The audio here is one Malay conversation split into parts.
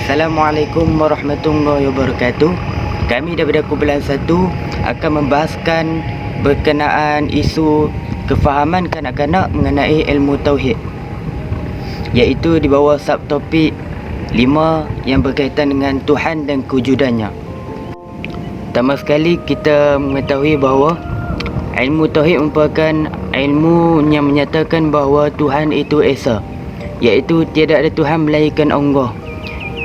Assalamualaikum warahmatullahi wabarakatuh. Kami daripada Kumpulan 1 akan membahaskan berkenaan isu kefahaman kanak-kanak mengenai ilmu tauhid, iaitu di bawah subtopik 5 yang berkaitan dengan Tuhan dan kewujudannya. Pertama sekali kita mengetahui bahawa ilmu tauhid merupakan ilmu yang menyatakan bahawa Tuhan itu Esa, iaitu tiada ada Tuhan melainkan Allah.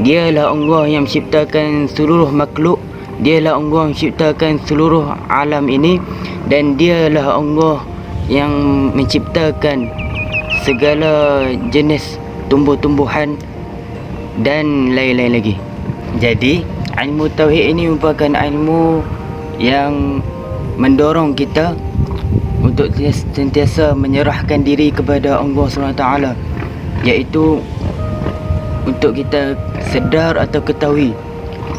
Dialah Allah yang menciptakan seluruh makhluk, dialah Allah yang menciptakan seluruh alam ini, dan dialah Allah yang menciptakan segala jenis tumbuh-tumbuhan dan lain-lain lagi. Jadi ilmu tauhid ini merupakan ilmu yang mendorong kita untuk sentiasa menyerahkan diri kepada Allah SWT, iaitu untuk kita sedar atau ketahui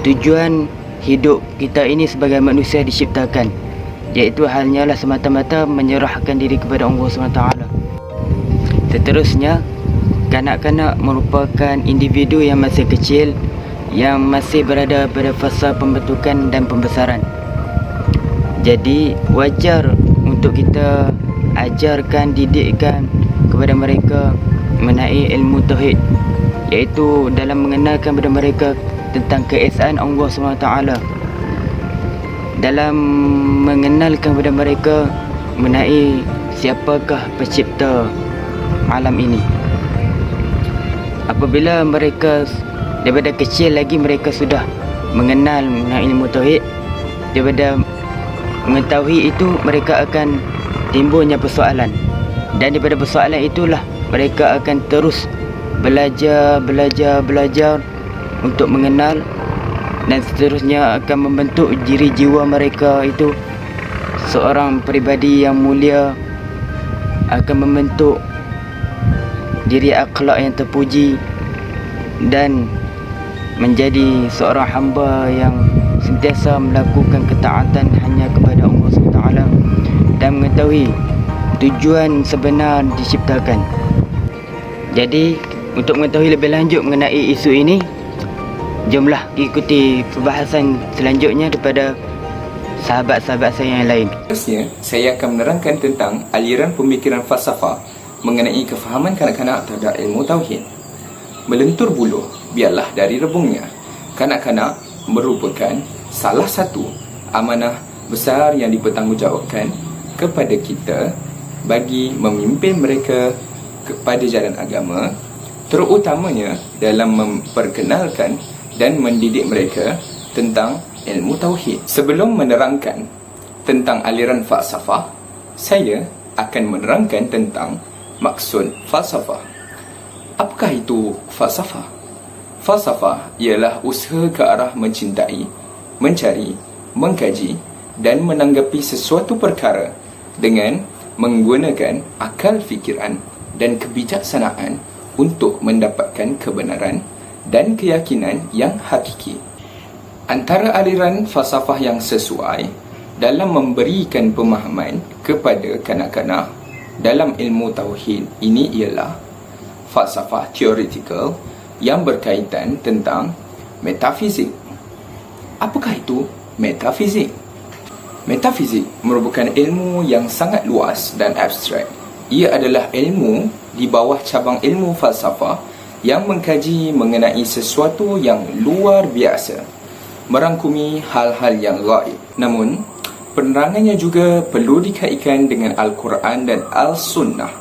tujuan hidup kita ini sebagai manusia diciptakan, iaitu hanyalah semata-mata menyerahkan diri kepada Allah SWT. Seterusnya, kanak-kanak merupakan individu yang masih kecil, yang masih berada pada fasa pembentukan dan pembesaran. Jadi wajar untuk kita ajarkan, didikkan kepada mereka mengenai ilmu tauhid, iaitu dalam mengenalkan kepada mereka tentang keesaan Allah SWT, dalam mengenalkan kepada mereka mengenai siapakah pencipta alam ini. Apabila mereka daripada kecil lagi mereka sudah mengenal mengenai ilmu tauhid, daripada mengetahui itu mereka akan timbulnya persoalan, dan daripada persoalan itulah mereka akan terus belajar untuk mengenal, dan seterusnya akan membentuk diri jiwa mereka itu seorang peribadi yang mulia, akan membentuk diri akhlak yang terpuji, dan menjadi seorang hamba yang sentiasa melakukan ketaatan hanya kepada Allah SWT dan mengetahui tujuan sebenar diciptakan. Jadi untuk mengetahui lebih lanjut mengenai isu ini, jomlah ikuti perbahasan selanjutnya daripada sahabat-sahabat saya yang lain. Seterusnya, saya akan menerangkan tentang aliran pemikiran falsafah mengenai kefahaman kanak-kanak terhadap ilmu tauhid. Melentur buluh, biarlah dari rebungnya. Kanak-kanak merupakan salah satu amanah besar yang dipertanggungjawabkan kepada kita bagi memimpin mereka kepada jalan agama, terutamanya dalam memperkenalkan dan mendidik mereka tentang ilmu tauhid. Sebelum menerangkan tentang aliran falsafah, saya akan menerangkan tentang maksud falsafah. Apakah itu falsafah? Falsafah ialah usaha ke arah mencintai, mencari, mengkaji dan menanggapi sesuatu perkara dengan menggunakan akal fikiran dan kebijaksanaan untuk mendapatkan kebenaran dan keyakinan yang hakiki. Antara aliran falsafah yang sesuai dalam memberikan pemahaman kepada kanak-kanak dalam ilmu tauhid ini ialah falsafah teoretikal yang berkaitan tentang metafizik. Apakah itu metafizik? Metafizik merupakan ilmu yang sangat luas dan abstrak. Ia adalah ilmu di bawah cabang ilmu falsafah yang mengkaji mengenai sesuatu yang luar biasa, merangkumi hal-hal yang gaib. Namun, penerangannya juga perlu dikaitkan dengan Al-Quran dan Al-Sunnah,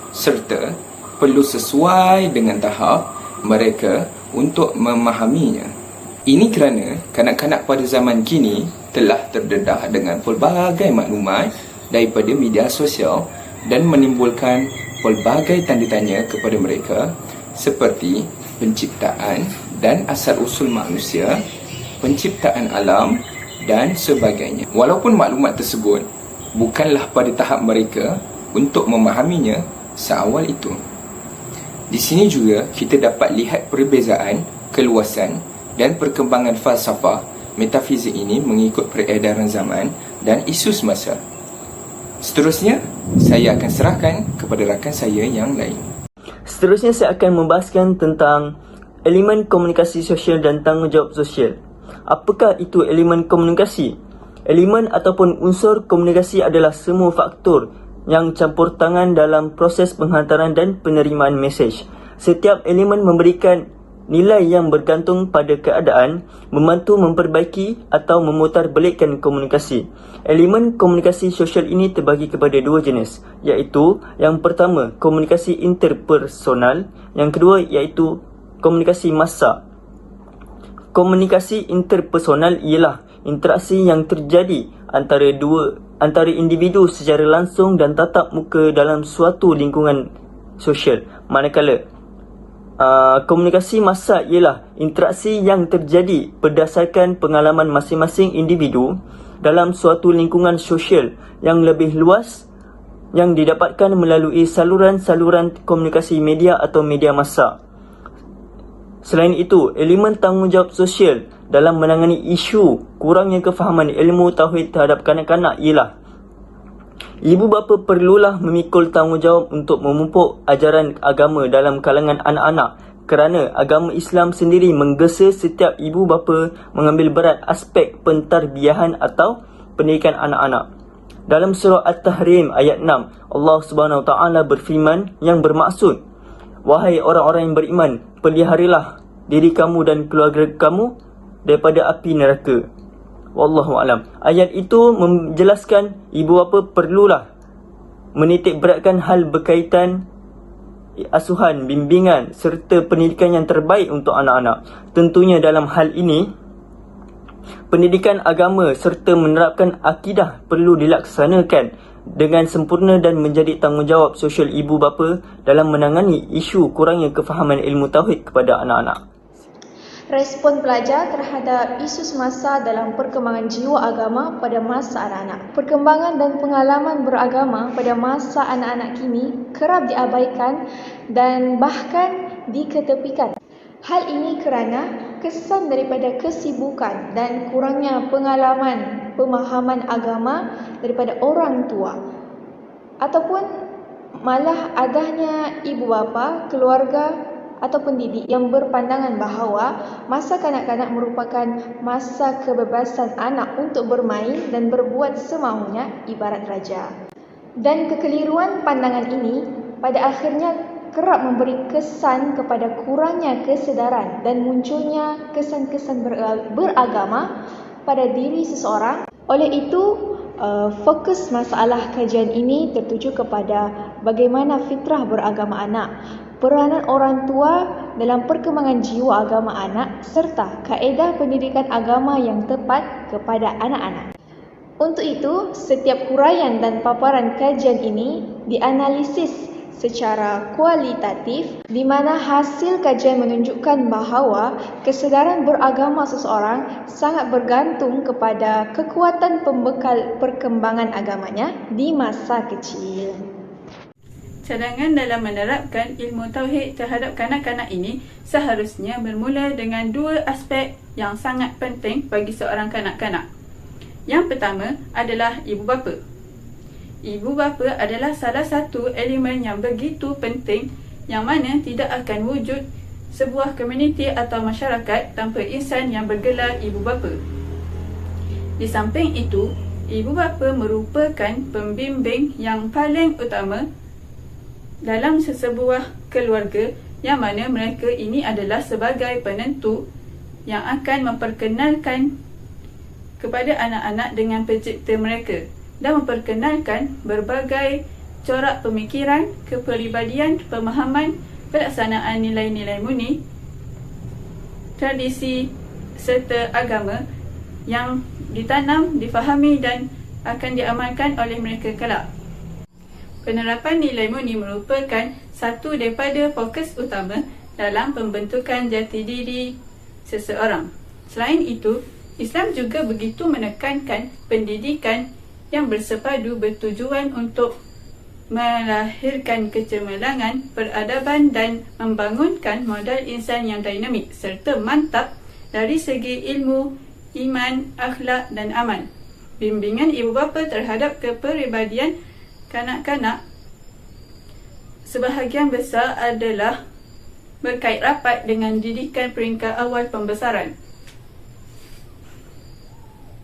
serta perlu sesuai dengan tahap mereka untuk memahaminya. Ini kerana kanak-kanak pada zaman kini telah terdedah dengan pelbagai maklumat daripada media sosial dan menimbulkan pelbagai tanda tanya kepada mereka seperti penciptaan dan asal-usul manusia, penciptaan alam dan sebagainya. Walaupun maklumat tersebut bukanlah pada tahap mereka untuk memahaminya seawal itu. Di sini juga kita dapat lihat perbezaan, keluasan dan perkembangan falsafah metafizik ini mengikut peredaran zaman dan isu semasa. Seterusnya, saya akan serahkan kepada rakan saya yang lain. Seterusnya saya akan membahaskan tentang elemen komunikasi sosial dan tanggungjawab sosial. Apakah itu elemen komunikasi? Elemen ataupun unsur komunikasi adalah semua faktor yang campur tangan dalam proses penghantaran dan penerimaan mesej. Setiap elemen memberikan nilai yang bergantung pada keadaan, membantu memperbaiki atau memutarbalikkan komunikasi. Elemen komunikasi sosial ini terbagi kepada dua jenis, iaitu yang pertama komunikasi interpersonal, yang kedua iaitu komunikasi massa. Komunikasi interpersonal ialah interaksi yang terjadi antara individu secara langsung dan tatap muka dalam suatu lingkungan sosial. Manakala komunikasi massa ialah interaksi yang terjadi berdasarkan pengalaman masing-masing individu dalam suatu lingkungan sosial yang lebih luas yang didapatkan melalui saluran-saluran komunikasi media atau media massa. Selain itu, elemen tanggungjawab sosial dalam menangani isu kurangnya kefahaman ilmu tauhid terhadap kanak-kanak ialah ibu bapa perlulah memikul tanggungjawab untuk memupuk ajaran agama dalam kalangan anak-anak, kerana agama Islam sendiri menggesa setiap ibu bapa mengambil berat aspek pentarbiyahan atau pendidikan anak-anak. Dalam surah At-Tahrim ayat 6, Allah Subhanahu Wa Taala berfirman yang bermaksud, "Wahai orang-orang yang beriman, peliharilah diri kamu dan keluarga kamu daripada api neraka." Wallahu alam. Ayat itu menjelaskan ibu bapa perlulah menitik beratkan hal berkaitan asuhan, bimbingan serta pendidikan yang terbaik untuk anak-anak. Tentunya dalam hal ini, pendidikan agama serta menerapkan akidah perlu dilaksanakan dengan sempurna dan menjadi tanggungjawab sosial ibu bapa dalam menangani isu kurangnya kefahaman ilmu tauhid kepada anak-anak. Respon pelajar terhadap isu semasa dalam perkembangan jiwa agama pada masa anak-anak. Perkembangan dan pengalaman beragama pada masa anak-anak kini kerap diabaikan dan bahkan diketepikan. Hal ini kerana kesan daripada kesibukan dan kurangnya pengalaman pemahaman agama daripada orang tua, ataupun malah adanya ibu bapa, keluarga atau pendidik yang berpandangan bahawa masa kanak-kanak merupakan masa kebebasan anak untuk bermain dan berbuat semaunya ibarat raja. Dan kekeliruan pandangan ini pada akhirnya kerap memberi kesan kepada kurangnya kesedaran dan munculnya kesan-kesan beragama pada diri seseorang. Oleh itu, fokus masalah kajian ini tertuju kepada bagaimana fitrah beragama anak, peranan orang tua dalam perkembangan jiwa agama anak serta kaedah pendidikan agama yang tepat kepada anak-anak. Untuk itu, setiap huraian dan paparan kajian ini dianalisis secara kualitatif, di mana hasil kajian menunjukkan bahawa kesedaran beragama seseorang sangat bergantung kepada kekuatan pembekal perkembangan agamanya di masa kecil. Cadangan dalam menerapkan ilmu tauhid terhadap kanak-kanak ini seharusnya bermula dengan dua aspek yang sangat penting bagi seorang kanak-kanak. Yang pertama adalah ibu bapa. Ibu bapa adalah salah satu elemen yang begitu penting yang mana tidak akan wujud sebuah komuniti atau masyarakat tanpa insan yang bergelar ibu bapa. Di samping itu, ibu bapa merupakan pembimbing yang paling utama dalam sesebuah keluarga, yang mana mereka ini adalah sebagai penentu yang akan memperkenalkan kepada anak-anak dengan pencipta mereka dan memperkenalkan berbagai corak pemikiran, kepribadian, pemahaman, pelaksanaan nilai-nilai murni, tradisi serta agama yang ditanam, difahami dan akan diamalkan oleh mereka kelak. Penerapan nilai murni merupakan satu daripada fokus utama dalam pembentukan jati diri seseorang. Selain itu, Islam juga begitu menekankan pendidikan yang bersepadu bertujuan untuk melahirkan kecemerlangan, peradaban dan membangunkan modal insan yang dinamik serta mantap dari segi ilmu, iman, akhlak dan amal. Bimbingan ibu bapa terhadap kepribadian kanak-kanak sebahagian besar adalah berkait rapat dengan didikan peringkat awal pembesaran.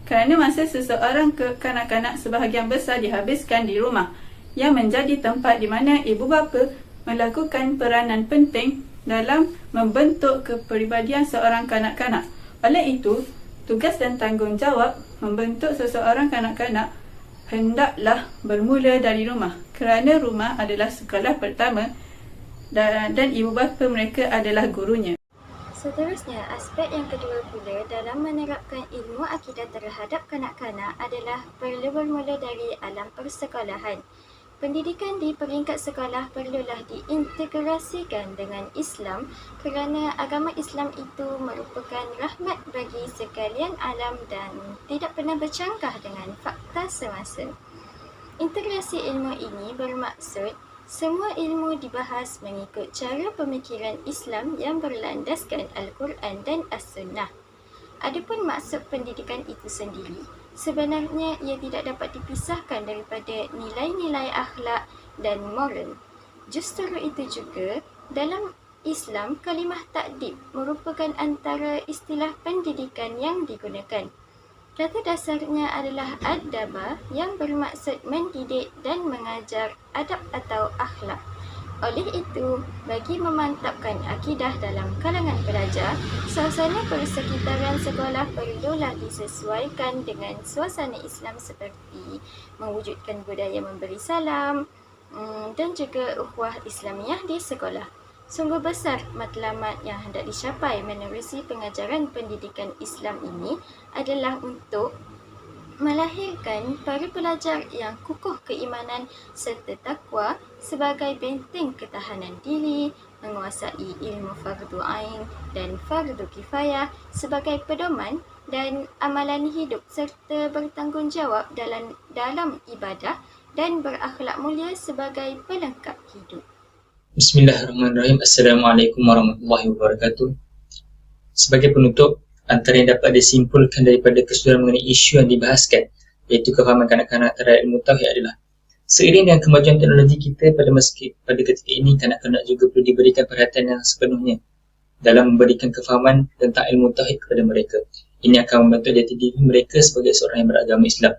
Kerana masa seseorang kanak-kanak sebahagian besar dihabiskan di rumah, yang menjadi tempat di mana ibu bapa melakukan peranan penting dalam membentuk kepribadian seorang kanak-kanak. Oleh itu, tugas dan tanggungjawab membentuk seseorang kanak-kanak hendaklah bermula dari rumah, kerana rumah adalah sekolah pertama dan ibu bapa mereka adalah gurunya. Seterusnya, aspek yang kedua pula dalam menerapkan ilmu akidah terhadap kanak-kanak adalah perlu bermula dari alam persekolahan. Pendidikan di peringkat sekolah perlulah diintegrasikan dengan Islam kerana agama Islam itu merupakan rahmat bagi sekalian alam dan tidak pernah bercanggah dengan fakta semasa. Integrasi ilmu ini bermaksud semua ilmu dibahas mengikut cara pemikiran Islam yang berlandaskan Al-Quran dan As-Sunnah. Adapun maksud pendidikan itu sendiri, sebenarnya ia tidak dapat dipisahkan daripada nilai-nilai akhlak dan moral. Justru itu juga, dalam Islam, kalimah takdib merupakan antara istilah pendidikan yang digunakan. Kata dasarnya adalah adaba yang bermaksud mendidik dan mengajar adab atau akhlak. Oleh itu, bagi memantapkan akidah dalam kalangan pelajar, suasana persekitaran sekolah perlulah disesuaikan dengan suasana Islam seperti mewujudkan budaya memberi salam dan juga ukhuwah Islamiah di sekolah. Sungguh besar matlamat yang hendak dicapai menerusi pengajaran pendidikan Islam ini adalah untuk melahirkan para pelajar yang kukuh keimanan serta takwa sebagai benteng ketahanan diri, menguasai ilmu fardu ain dan fardu kifayah sebagai pedoman dan amalan hidup serta bertanggungjawab dalam ibadah dan berakhlak mulia sebagai pelengkap hidup. Bismillahirrahmanirrahim. Assalamualaikum warahmatullahi wabarakatuh. Sebagai penutup, antara yang dapat disimpulkan daripada keseluruhan mengenai isu yang dibahaskan, iaitu kefahaman kanak-kanak terhadap ilmu tauhid adalah seiring dengan kemajuan teknologi kita pada ketika ini, kanak-kanak juga perlu diberikan perhatian yang sepenuhnya dalam memberikan kefahaman tentang ilmu tauhid kepada mereka. Ini akan membantu jati diri mereka sebagai seorang yang beragama Islam,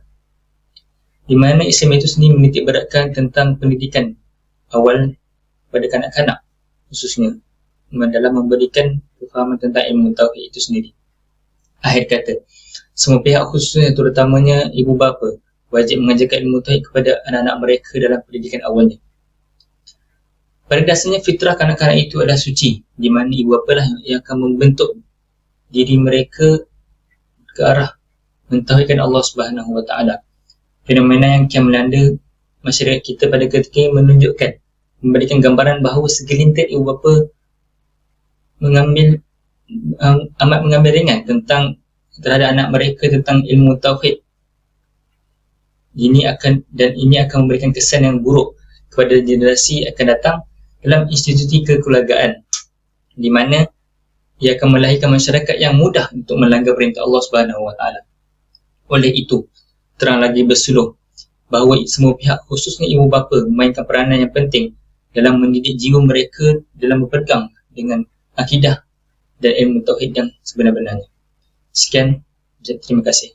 di mana Islam itu sendiri menitik beratkan tentang pendidikan awal pada kanak-kanak, khususnya dalam memberikan kefahaman tentang ilmu tauhid itu sendiri. Akhir kata, semua pihak khususnya terutamanya ibu bapa wajib mengajarkan ilmu tauhid kepada anak-anak mereka dalam pendidikan awalnya. Pada dasarnya fitrah kanak-kanak itu adalah suci, di mana ibu bapa lah yang akan membentuk diri mereka ke arah mentauhidkan Allah Subhanahu Wa Taala. Fenomena yang kian melanda masyarakat kita pada ketika ini menunjukkan, memberikan gambaran bahawa segelintir ibu bapa amat mengambil ringan terhadap anak mereka tentang ilmu tauhid. Ini akan memberikan kesan yang buruk kepada generasi akan datang dalam institusi kekeluargaan, di mana ia akan melahirkan masyarakat yang mudah untuk melanggar perintah Allah Subhanahu Wa Taala. Oleh itu, terang lagi bersuluh bahawa semua pihak, khususnya ibu bapa, memainkan peranan yang penting dalam mendidik jiwa mereka dalam berpegang dengan akidah dan ilmu tauhid yang sebenar-benarnya. Sekian, terima kasih.